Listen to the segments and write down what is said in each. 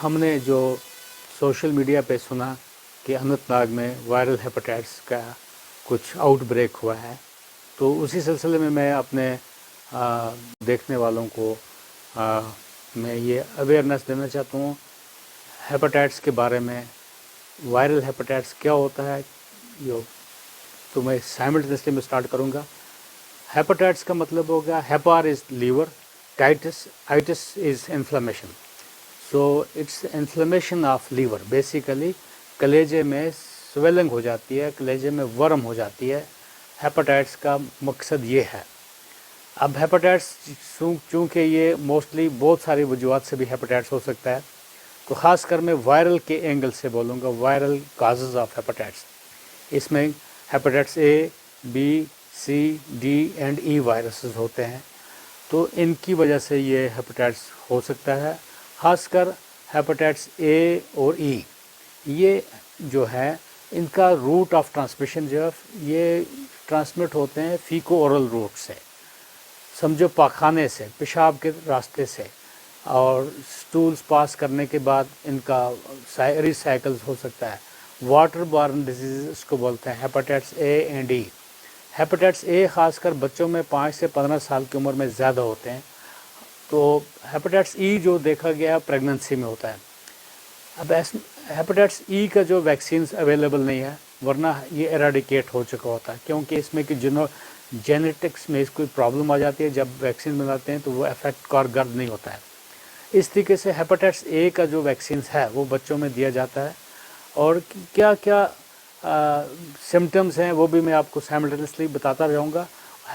ہم نے جو سوشل میڈیا پہ سنا کہ اننت ناگ میں وائرل ہیپاٹائٹس کا کچھ آؤٹ بریک ہوا ہے، تو اسی سلسلے میں اپنے دیکھنے والوں کو میں یہ اویئرنیس دینا چاہتا ہوں ہیپاٹائٹس کے بارے میں. وائرل ہیپاٹائٹس کیا ہوتا ہے تو میں سائملٹینیسلی میں اسٹارٹ کروں گا. ہیپاٹائٹس کا مطلب ہوگا hepar is liver, titis is inflammation. So it's inflammation of liver. Basically کلیجے میں سویلنگ ہو جاتی ہے، کلیجے میں ورم ہو جاتی ہے. ہیپاٹائٹس کا مقصد یہ ہے. اب ہیپاٹائٹس چونکہ یہ موسٹلی بہت ساری وجوہات سے بھی ہیپاٹائٹس ہو سکتا ہے، تو خاص کر میں وائرل کے اینگل سے بولوں گا. وائرل کازز آف ہیپاٹائٹس، اس میں hepatitis A, B, C, D and E viruses ہوتے ہیں. تو ان کی وجہ سے یہ ہیپاٹائٹس ہو سکتا ہے. خاص کر ہیپاٹائٹس اے اور ای، یہ جو ہے ان کا روٹ آف ٹرانسمیشن جو ہے یہ ٹرانسمٹ ہوتے ہیں فیکو اورل روٹ سے، سمجھو پاخانے سے، پیشاب کے راستے سے، اور سٹولز پاس کرنے کے بعد ان کا ریسائیکلز ہو سکتا ہے. واٹر بارن ڈیزیز اس کو بولتے ہیں، hepatitis A and E. Hepatitis A خاص کر بچوں میں 5 سے 15 سال کی عمر میں زیادہ ہوتے ہیں. تو ہیپاٹائٹس ای جو دیکھا گیا پریگننسی میں ہوتا ہے. اب ہیپاٹائٹس ای کا جو ویکسینز اویلیبل نہیں ہے، ورنہ یہ ایراڈیکیٹ ہو چکا ہوتا ہے، کیونکہ اس میں کہ جینیٹکس میں اس کوئی پرابلم آ جاتی ہے. جب ویکسین بناتے ہیں تو وہ افیکٹ کارگرد نہیں ہوتا ہے. اس طریقے سے ہیپاٹائٹس اے کا جو ویکسینز ہے وہ بچوں میں دیا جاتا ہے. اور کیا کیا سمٹمز ہیں وہ بھی میں آپ کو سائملٹینیسلی بتاتا رہوں گا.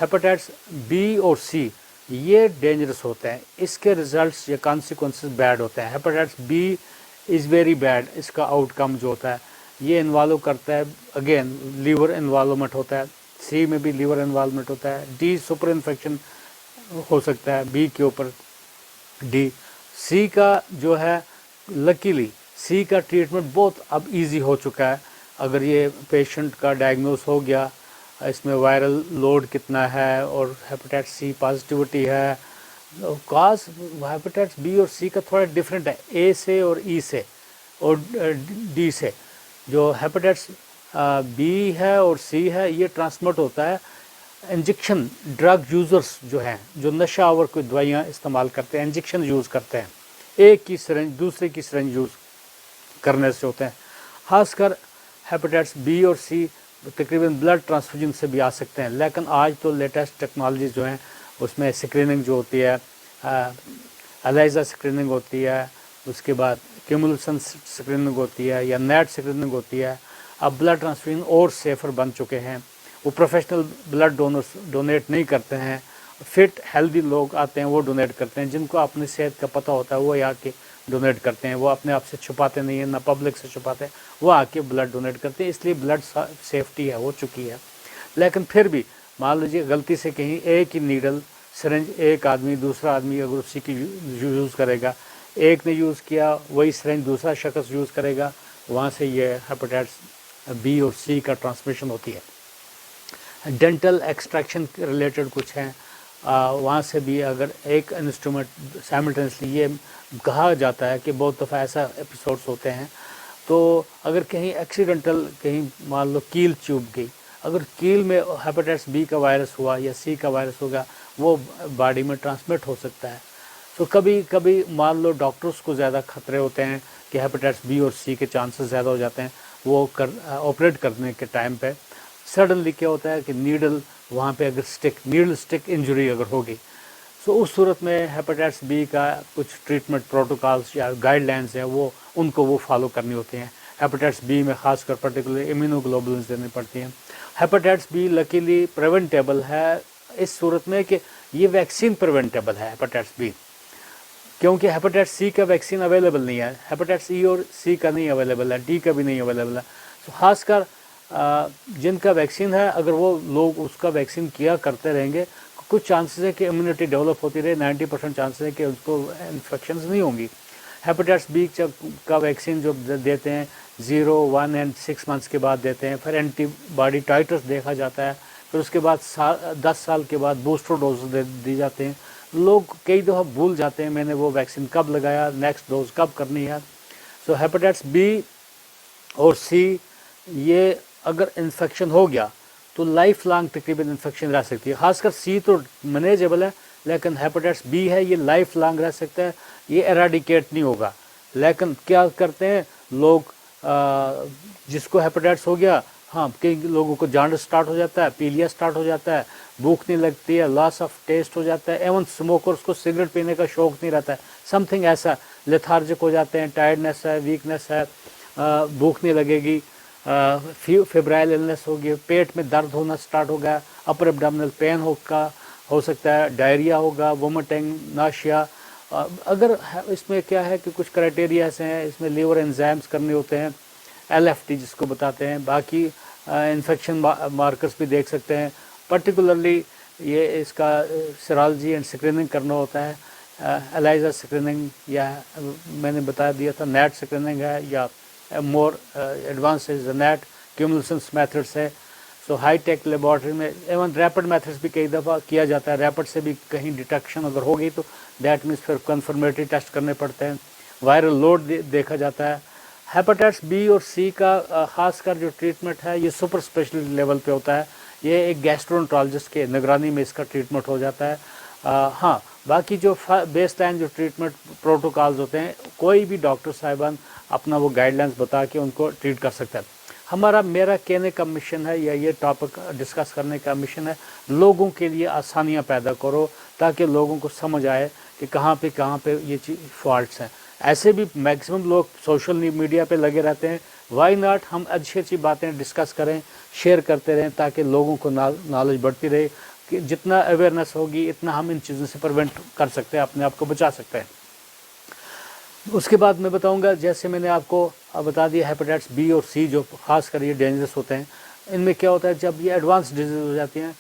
ہیپاٹائٹس بی اور سی یہ ڈینجرس ہوتے ہیں، اس کے ریزلٹس یا کانسیکوینسز بیڈ ہوتے ہیں. Hepatitis B is very bad. اس کا آؤٹ کم جو ہوتا ہے یہ انوالو کرتا ہے، اگین لیور انوالومنٹ ہوتا ہے. سی میں بھی لیور انوالومنٹ ہوتا ہے. ڈی سپر انفیکشن ہو سکتا ہے بی کے اوپر ڈی. سی کا جو ہے لکیلی سی کا ٹریٹمنٹ بہت اب ایزی ہو چکا ہے. اگر یہ پیشنٹ کا ڈائگنوز ہو گیا، اس میں وائرل لوڈ کتنا ہے اور ہیپاٹائٹس سی پازیٹیوٹی ہے. کاز ہیپاٹائٹس بی اور سی کا تھوڑا ڈفرینٹ ہے اے سے اور ای سے اور ڈی سے. جو ہیپاٹائٹس بی ہے اور سی ہے یہ ٹرانسمٹ ہوتا ہے انجیکشن ڈرگ یوزرس جو ہیں، جو نشہ آور کوئی دوائیاں استعمال کرتے ہیں، انجیکشن یوز کرتے ہیں، ایک کی سرنج دوسرے کی سرنج یوز کرنے سے ہوتے ہیں. خاص کر ہیپاٹائٹس بی اور سی تقریباً بلڈ ٹرانسفیوژن سے بھی آ سکتے ہیں. لیکن آج تو لیٹسٹ ٹیکنالوجیز جو ہیں اس میں سکریننگ جو ہوتی ہے، الیزا سکریننگ ہوتی ہے، اس کے بعد کیمولسن سکریننگ ہوتی ہے یا نیٹ سکریننگ ہوتی ہے. اب بلڈ ٹرانسفیوژن اور سیفر بن چکے ہیں. وہ پروفیشنل بلڈ ڈونرس ڈونیٹ نہیں کرتے ہیں، فٹ ہیلدی لوگ آتے ہیں وہ ڈونیٹ کرتے ہیں. جن کو اپنی صحت کا پتہ ہوتا ہے وہ آ کے ڈونیٹ کرتے ہیں. وہ اپنے آپ سے چھپاتے نہیں ہیں، نہ پبلک سے چھپاتے ہیں، وہ آ کے بلڈ ڈونیٹ کرتے ہیں. اس لیے بلڈ سیفٹی ہے ہو چکی ہے. لیکن پھر بھی مان لیجیے غلطی سے کہیں ایک ہی نیڈل سرنج ایک آدمی دوسرا آدمی اگر اسی کی یوز کرے گا، ایک نے یوز کیا وہی سرنج دوسرا شخص یوز کرے گا، وہاں سے یہ ہیپاٹائٹس بی اور سی کا ٹرانسمیشن ہوتی ہے. ڈینٹل ایکسٹریکشن ریلیٹڈ کچھ ہیں، وہاں سے بھی اگر ایک انسٹرومنٹ سائملٹینسلی یہ کہا جاتا ہے کہ بہت دفعہ ایسا ایپیسوڈس ہوتے ہیں. تو اگر کہیں ایکسیڈنٹل کہیں مان لو کیل چوب گئی، اگر کیل میں ہیپاٹائٹس بی کا وائرس ہوا یا سی کا وائرس ہوگا وہ باڈی میں ٹرانسمٹ ہو سکتا ہے. تو کبھی کبھی مان لو ڈاکٹرس کو زیادہ خطرے ہوتے ہیں کہ ہیپاٹائٹس بی اور سی کے چانسز زیادہ ہو جاتے ہیں. وہ آپریٹ کرنے کے ٹائم پہ سڈنلی کیا ہوتا ہے کہ نیڈل وہاں پہ اگر نیڈل سٹک انجری اگر ہوگی، تو اس صورت میں ہیپاٹائٹس بی کا کچھ ٹریٹمنٹ پروٹوکالس یا گائیڈ لائنس ہیں وہ ان کو وہ فالو کرنی ہوتی ہیں. ہیپاٹائٹس بی میں خاص کر پرٹیکولر امیونو گلوبولنس دینی پڑتی ہیں. ہیپاٹائٹس بی لکیلی پریونٹیبل ہے اس صورت میں کہ یہ ویکسین پریونٹیبل ہے ہیپاٹائٹس بی، کیونکہ ہیپاٹائٹس سی کا ویکسین اویلیبل نہیں ہے. ہیپاٹائٹس ای اور سی کا نہیں اویلیبل ہے، ڈی کا بھی نہیں اویلیبل ہے. تو خاص کر جن کا ویکسین ہے اگر وہ لوگ اس کا ویکسین کیا کرتے رہیں گے، کچھ چانسز ہے کہ امیونٹی ڈیولپ ہوتی رہے. 90% چانسز ہے کہ اس کو انفیکشنز نہیں ہوں گی. ہیپاٹائٹس بی کا ویکسین جو دیتے ہیں 0، 1 اینڈ 6 منتھس کے بعد دیتے ہیں. پھر اینٹی باڈی ٹائٹرس دیکھا جاتا ہے. پھر اس کے بعد 10 سال کے بعد بوسٹر ڈوز دی جاتے ہیں. لوگ کئی دفعہ بھول جاتے ہیں میں نے وہ ویکسین کب لگایا, نیکسٹ ڈوز کب کرنی ہے. سو ہیپاٹائٹس بی اور سی یہ اگر انفیکشن ہو گیا تو لائف لانگ تقریباً انفیکشن رہ سکتی ہے. خاص کر سی تو مینیجیبل ہے, لیکن ہیپاٹائٹس بی ہے یہ لائف لانگ رہ سکتا ہے, یہ ایراڈیکیٹ نہیں ہوگا. لیکن کیا کرتے ہیں لوگ, جس کو ہیپاٹائٹس ہو گیا, ہاں کئی لوگوں کو جانڈس سٹارٹ ہو جاتا ہے, پیلیا سٹارٹ ہو جاتا ہے, بھوک نہیں لگتی ہے, لاس آف ٹیسٹ ہو جاتا ہے, ایون اسموکرس کو سگریٹ پینے کا شوق نہیں رہتا ہے, سم تھنگ ایسا, لیتھارجک ہو جاتے ہیں, ٹائرڈنیس ہے, ویکنیس ہے, بھوک نہیں لگے گی, فیبرائل النس ہوگی, پیٹ میں درد ہونا سٹارٹ ہو گیا, اپر ایبڈومینل پین ہو سکتا ہے, ڈائریا ہوگا, وومٹنگ, ناشیا. اگر اس میں کیا ہے کہ کچھ کرائٹیریا ایسے ہیں, اس میں لیور انزائمز کرنے ہوتے ہیں, LFT جس کو بتاتے ہیں, باقی انفیکشن مارکرز بھی دیکھ سکتے ہیں. پرٹیکولرلی یہ اس کا سیرالوجی اینڈ اسکریننگ کرنا ہوتا ہے, ELISA اسکریننگ, یا میں نے بتا دیا تھا نیٹ اسکریننگ ہے, یا مور ایڈوانس از نیٹ کیومولسنس میتھڈس ہے. سو ہائی ٹیک لیبارٹری میں ایون ریپڈ میتھڈس بھی کئی دفعہ کیا جاتا ہے, ریپڈ سے بھی کہیں ڈیٹیکشن اگر ہو گئی تو دیٹ مینس پھر کنفرمیٹری ٹیسٹ کرنے پڑتے ہیں, وائرل لوڈ دیکھا جاتا ہے. ہیپاٹائٹس بی اور سی کا خاص کر جو ٹریٹمنٹ ہے یہ سپر اسپیشلٹی لیول پہ ہوتا ہے, یہ ایک گیسٹرونٹرالوجسٹ کے نگرانی میں اس کا ٹریٹمنٹ ہو جاتا ہے. ہاں باقی جو بیس لائن جو ٹریٹمنٹ پروٹوکالز ہوتے ہیں کوئی بھی ڈاکٹر صاحبان اپنا وہ گائیڈ لائنس بتا کے ان کو ٹریٹ کر سکتا ہے. میرا کہنے کا مشن ہے, یا یہ ٹاپک ڈسکس کرنے کا مشن ہے, لوگوں کے لیے آسانیاں پیدا کرو تاکہ لوگوں کو سمجھ آئے کہ کہاں پہ یہ فالٹس ہیں. ایسے بھی میکسیمم لوگ سوشل میڈیا پہ لگے رہتے ہیں, وائی ناٹ ہم اچھی باتیں ڈسکس کریں, شیئر کرتے رہیں تاکہ لوگوں کو نالج بڑھتی رہے, کہ جتنا اویئرنیس ہوگی اتنا ہم ان چیزوں سے پریونٹ کر سکتے ہیں, اپنے آپ کو بچا سکتے ہیں. اس کے بعد میں بتاؤں گا, جیسے میں نے آپ کو بتا دیا ہیپاٹائٹس بی اور سی جو خاص کر یہ ڈینجرس ہوتے ہیں, ان میں کیا ہوتا ہے جب یہ ایڈوانس ڈیزیز ہو جاتی ہیں,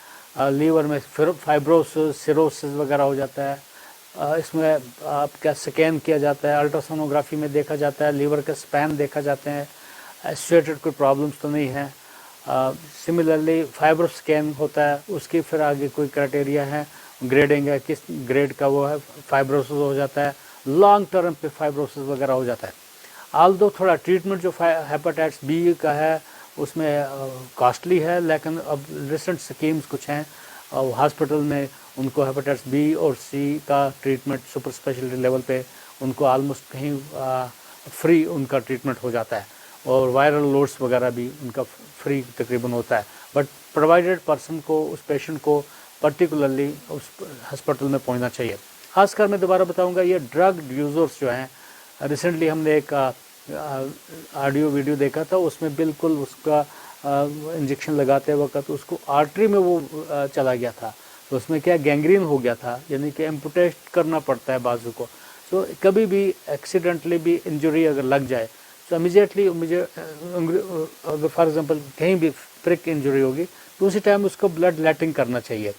لیور میں فائبروسس, سیروسس وغیرہ ہو جاتا ہے, اس میں آپ کا سکین کیا جاتا ہے, الٹراسونوگرافی میں دیکھا جاتا ہے, لیور کے اسپین دیکھا جاتے ہیں, ایسوسیٹڈ کوئی پرابلمس تو نہیں ہیں. سملرلی فائبرو سکین ہوتا ہے, اس کی پھر آگے کوئی کرائٹیریا ہے, گریڈنگ ہے, کس گریڈ کا وہ ہے, فائبروسس ہو جاتا ہے, لانگ ٹرم پہ فائبروسس وغیرہ ہو جاتا ہے. آلدو تھوڑا ٹریٹمنٹ جو ہیپاٹائٹس بی کا ہے اس میں کاسٹلی ہے, لیکن اب ریسنٹ سکیمز کچھ ہیں ہاسپٹل میں, ان کو ہیپاٹائٹس بی اور سی کا ٹریٹمنٹ سپر اسپیشلٹی لیول پہ ان کو آلموسٹ کہیں فری ان کا ٹریٹمنٹ ہو جاتا ہے, اور وائرل لوڈس وغیرہ بھی ان کا فری تقریباً ہوتا ہے. بٹ پرووائڈیڈ پرسن کو, اس پیشنٹ کو پرٹیکولرلی اس ہاسپٹل میں پہنچنا چاہیے. خاص کر میں دوبارہ بتاؤں گا, یہ ڈرگ یوزرس جو ہیں, ریسنٹلی ہم نے ایک آڈیو ویڈیو دیکھا تھا, اس میں بالکل اس کا انجیکشن لگاتے وقت اس کو آرٹری میں وہ چلا گیا تھا, تو اس میں کیا گینگرین ہو گیا تھا, یعنی کہ ایمپوٹیٹ کرنا پڑتا ہے بازو کو. تو کبھی بھی ایکسیڈنٹلی بھی انجری اگر لگ جائے تو امیجیٹلی اگر فار ایگزامپل کہیں بھی پرک انجری ہوگی تو اسی ٹائم اس کو بلڈ لیٹنگ کرنا چاہیے,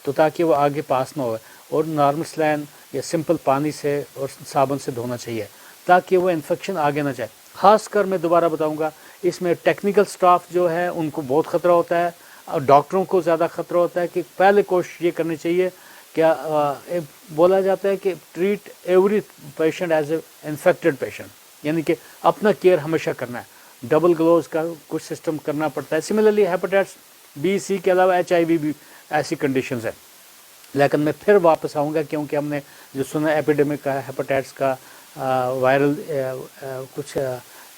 تو تاکہ وہ آگے پاس نہ ہوئے, اور نارمل سلائن یا سمپل پانی سے اور صابن سے دھونا چاہیے تاکہ وہ انفیکشن آگے نہ جائے. خاص کر میں دوبارہ بتاؤں گا, اس میں ٹیکنیکل سٹاف جو ہے ان کو بہت خطرہ ہوتا ہے, اور ڈاکٹروں کو زیادہ خطرہ ہوتا ہے. کہ پہلے کوشش یہ کرنی چاہیے, کیا بولا جاتا ہے کہ treat every patient as a infected patient, یعنی کہ اپنا کیئر ہمیشہ کرنا ہے, ڈبل گلوز کا کچھ سسٹم کرنا پڑتا ہے. سملرلی ہیپاٹائٹس بی سی کے علاوہ HIV بھی ایسی کنڈیشنز ہیں. لیکن میں پھر واپس آؤں گا, کیونکہ ہم نے جو سنا ایپیڈیمک کا ہیپاٹائٹس کا وائرل کچھ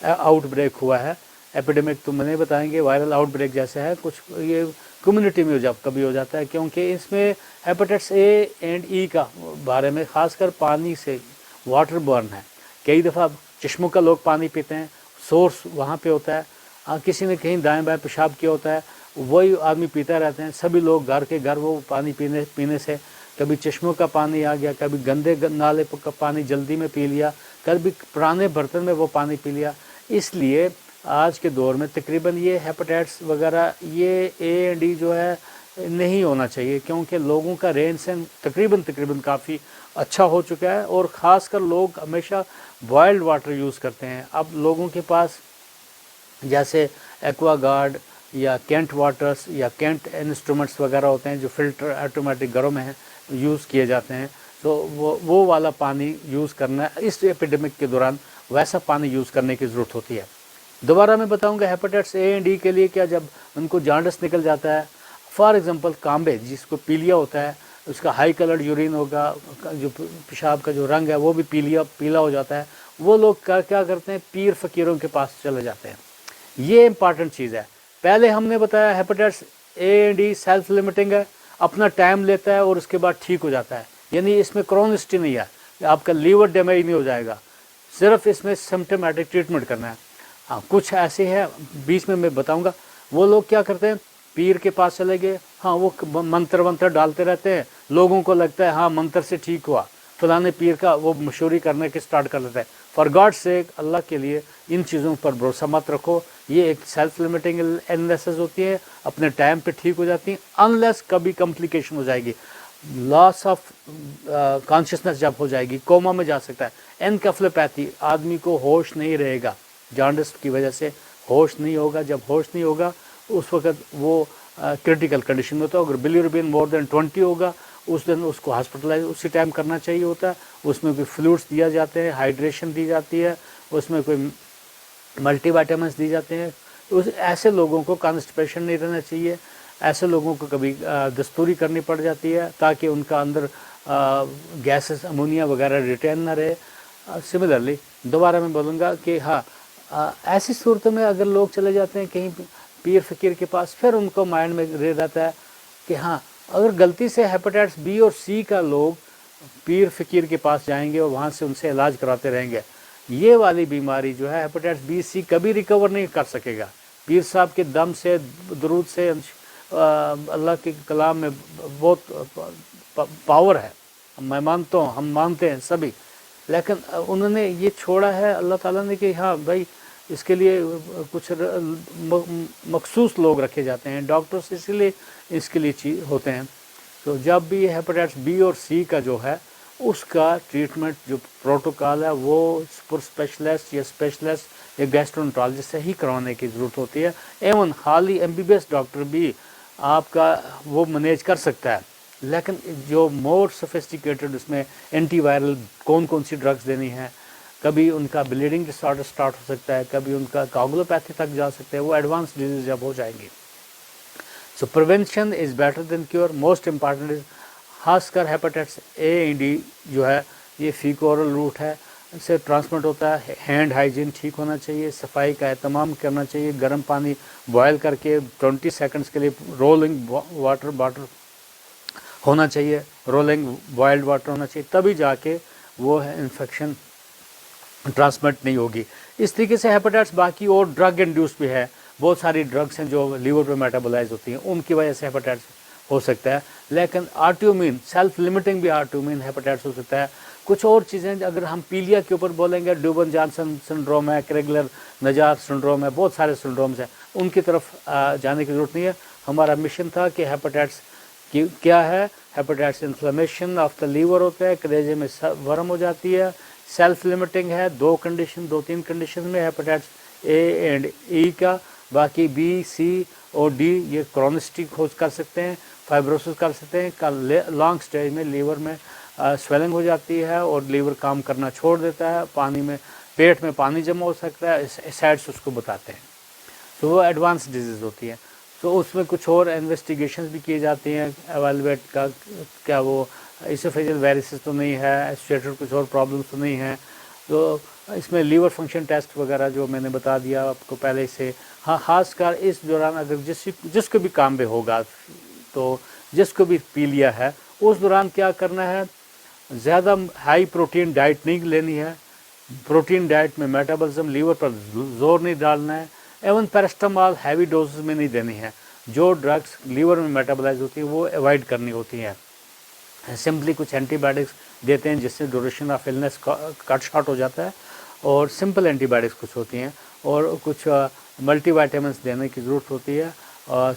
آؤٹ بریک ہوا ہے. ایپیڈیمک تو میں نہیں بتائیں گے, وائرل آؤٹ بریک جیسا ہے کچھ, یہ کمیونٹی میں کبھی ہو جاتا ہے, کیونکہ اس میں ہیپاٹائٹس اے اینڈ ای کا بارے میں خاص کر پانی سے واٹر بورن ہے. کئی دفعہ چشموں کا لوگ پانی پیتے ہیں, سورس وہاں پہ ہوتا ہے, کسی نے کہیں دائیں بائیں پیشاب کیا ہوتا ہے, وہی آدمی پیتا رہتے ہیں. سبھی لوگ گھر کے گھر وہ پانی پینے سے کبھی چشموں کا پانی آ گیا, کبھی گندے نالے کا پانی جلدی میں پی لیا, کبھی پرانے برتن میں وہ پانی پی لیا. اس لیے آج کے دور میں تقریباً یہ ہیپاٹائٹس وغیرہ یہ اے اینڈ ڈی جو ہے نہیں ہونا چاہیے, کیونکہ لوگوں کا رہن سہن تقریباً کافی اچھا ہو چکا ہے, اور خاص کر لوگ ہمیشہ بوائلڈ واٹر یوز کرتے ہیں. اب لوگوں کے پاس جیسے ایکوا گارڈ یا کینٹ واٹرز یا کینٹ انسٹرومنٹس وغیرہ ہوتے ہیں جو فلٹر آٹومیٹک گھروں میں ہیں, یوز کیے جاتے ہیں. تو وہ والا پانی یوز کرنا ہے اس ایپیڈیمک کے دوران، ویسا پانی یوز کرنے کی ضرورت ہوتی ہے۔ دوبارہ میں بتاؤں گا ہیپاٹائٹس اے اینڈ ڈی کے لیے کیا، جب ان کو جانڈس نکل جاتا ہے، فار ایگزامپل کانبے جس کو پیلیا ہوتا ہے، اس کا ہائی کلرڈ یورین ہوگا، جو پیشاب کا جو رنگ ہے وہ بھی پیلا ہو جاتا ہے، وہ لوگ کیا کرتے ہیں، پیر فقیروں کے پاس چلے جاتے ہیں۔ یہ امپارٹنٹ چیز ہے۔ پہلے ہم نے بتایا hepatitis A and D self limiting ہے، اپنا ٹائم لیتا ہے اور اس کے بعد ٹھیک ہو جاتا ہے، یعنی اس میں کرونسٹی نہیں ہے، آپ کا لیور ڈیمیج نہیں ہو جائے گا، صرف اس میں سمپٹمیٹک ٹریٹمنٹ کرنا ہے۔ ہاں کچھ ایسے ہیں بیچ میں بتاؤں گا، وہ لوگ کیا کرتے ہیں، پیر کے پاس چلے گئے، ہاں وہ منتر ڈالتے رہتے ہیں، لوگوں کو لگتا ہے ہاں منتر سے ٹھیک ہوا، فلانے پیر کا وہ مشہوری کرنے کے سٹارٹ کر لیتا ہے۔ فار گاڈ سیک، اللہ کے لیے ان چیزوں پر بھروسہ مت رکھو، یہ ایک سیلف لمیٹنگ ایلنیسز ہوتی ہے، اپنے ٹائم پہ ٹھیک ہو جاتی ہیں، انلیس کبھی کمپلیکیشن ہو جائے گی، لاس آف کانشیسنس جب ہو جائے گی، کوما میں جا سکتا ہے۔ انکیفلوپیتھی، آدمی کو ہوش نہیں رہے گا، جانڈس کی وجہ سے ہوش نہیں ہوگا، جب ہوش نہیں ہوگا اس وقت وہ کرٹیکل کنڈیشن میں ہوتا ہے۔ اگر بلیروبین مور دین 20 ہوگا اس دن اس کو ہاسپٹلائز اسی ٹائم کرنا چاہیے ہوتا ہے، اس میں کوئی فلوئڈس دیا جاتے ہیں، ہائیڈریشن دی جاتی ہے، اس میں کوئی ملٹی وائٹامنس دی جاتے ہیں۔ ایسے لوگوں کو کانسٹیپیشن نہیں رہنا چاہیے، ایسے لوگوں کو کبھی دستوری کرنی پڑ جاتی ہے تاکہ ان کا اندر گیسز امونیا وغیرہ ریٹین نہ رہے۔ سملرلی دوبارہ میں بولوں گا کہ ہاں ایسی صورتوں میں اگر لوگ چلے جاتے ہیں کہیں پیر فقیر کے پاس، پھر ان کو مائنڈ میں رہ جاتا ہے کہ ہاں اگر غلطی سے ہیپاٹائٹس بی اور سی کا لوگ پیر فقیر کے پاس جائیں گے اور وہاں سے ان سے علاج کراتے رہیں گے، یہ والی بیماری جو ہے ہیپاٹائٹس بی سی کبھی ریکور نہیں کر سکے گا۔ پیر صاحب کے دم سے، درود سے، اللہ کے کلام میں بہت پاور ہے، میں مانتا ہوں، ہم مانتے ہیں سبھی، لیکن انہوں نے یہ چھوڑا ہے اللہ تعالیٰ نے کہ ہاں بھائی اس کے لیے کچھ مخصوص لوگ رکھے جاتے ہیں، ڈاکٹرس اسی لیے اس کے لیے ہوتے ہیں۔ تو جب بھی ہیپاٹائٹس بی اور سی کا جو ہے اس کا ٹریٹمنٹ جو پروٹوکال ہے وہ پر اسپیشلسٹ یا اسپیشلسٹ یا گیسٹرونٹرالوجسٹ سے ہی کروانے کی ضرورت ہوتی ہے۔ ایون خالی M B B S doctor بھی آپ کا وہ مینیج کر سکتا ہے، لیکن جو مور سوفسٹیکیٹڈ اس میں اینٹی وائرل کون سی ڈرگس دینی ہے، کبھی ان کا بلیڈنگ ڈسآرڈر سٹارٹ ہو سکتا ہے، کبھی ان کا کاگلوپیتھی تک جا سکتے ہیں، وہ ایڈوانس ڈیزیز جب ہو جائیں گی۔ So prevention is better than cure, most important is, خاص کر ہیپاٹائٹس اے اینڈ ڈی جو ہے یہ فیکو اورل روٹ ہے، اس سے ٹرانسمٹ ہوتا ہے۔ ہینڈ ہائیجین ٹھیک ہونا چاہیے، صفائی کا اہتمام کرنا چاہیے، گرم پانی بوائل کر کے 20 سیکنڈز کے لیے رولنگ واٹر باٹل ہونا چاہیے، رولنگ بوائلڈ واٹر ہونا چاہیے، تبھی جا کے وہ انفیکشن ٹرانسمٹ نہیں ہوگی۔ اس طریقے سے ہیپاٹائٹس باقی اور ڈرگ انڈیوس بھی ہے، بہت ساری ڈرگس ہیں جو لیور پہ میٹابولائز ہوتی ہیں، ان کی وجہ سے ہیپاٹائٹس ہو سکتا ہے، لیکن آٹومین سیلف لمیٹنگ بھی آٹومین ہیپاٹائٹس ہو سکتا ہے۔ کچھ اور چیزیں اگر ہم پیلیا کے اوپر بولیں گے، ڈوبن جانسن سنڈروم ہے، کریگلر نجار سنڈروم ہے، بہت سارے سنڈرومز ہیں، ان کی طرف جانے کی ضرورت نہیں ہے۔ ہمارا مشن تھا کہ ہیپاٹائٹس کیا ہے، hepatitis inflammation of the liver ہوتا ہے، کلیجے میں ورم ہو جاتی ہے، سیلف لمیٹنگ ہے، دو تین کنڈیشن میں ہیپاٹائٹس اے اینڈ ای کا، باقی بی سی اور ڈی یہ کرونسٹی کھوج کر سکتے ہیں، فائبروسس کر سکتے ہیں، لانگ سٹیج میں لیور میں سویلنگ ہو جاتی ہے اور لیور کام کرنا چھوڑ دیتا ہے، پانی میں پیٹ میں پانی جمع ہو سکتا ہے، اسائڈس اس کو بتاتے ہیں، تو وہ ایڈوانس ڈیزیز ہوتی ہے۔ تو اس میں کچھ اور انویسٹیگیشنز بھی کی جاتی ہیں، ایویلویٹ کا کیا وہ اسوفیجل ویریسز تو نہیں ہے، ایسوسیٹڈ کچھ اور پرابلمس تو نہیں ہیں، تو اس میں لیور فنکشن ٹیسٹ وغیرہ جو میں نے بتا دیا آپ کو پہلے سے۔ ہاں خاص کر اس دوران اگر جس کو بھی کام بے ہوگا، تو جس کو بھی پی لیا ہے اس دوران کیا کرنا ہے، زیادہ ہائی پروٹین ڈائٹ نہیں لینی ہے، پروٹین ڈائٹ میں میٹابولزم لیور پر زور نہیں ڈالنا ہے، ایون پیرسٹامال ہیوی ڈوزز میں نہیں دینی ہے، جو ڈرگس لیور میں میٹابولائز ہوتی ہیں وہ ایوائڈ کرنی ہوتی ہیں۔ سمپلی کچھ اینٹی بایوٹکس دیتے ہیں جس سے duration of illness cut short ہو جاتا ہے، اور سمپل اینٹی بایوٹکس کچھ ہوتی ہیں، اور کچھ ملٹی وائٹامنس دینے کی ضرورت ہوتی ہے۔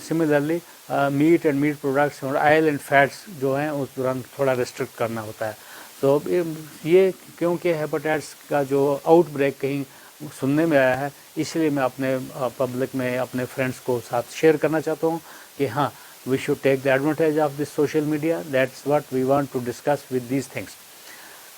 Similarly meat and meat products اور آئل اینڈ فیٹس جو ہیں اس دوران تھوڑا ریسٹرکٹ کرنا ہوتا ہے۔ تو یہ کیونکہ ہیپاٹائٹس کا جو آؤٹ بریک کہیں سننے میں آیا ہے، اس لیے میں اپنے پبلک میں اپنے فرینڈس کو ساتھ شیئر کرنا چاہتا ہوں کہ ہاں we should take the advantage of this social media. That's what we want to discuss with these things.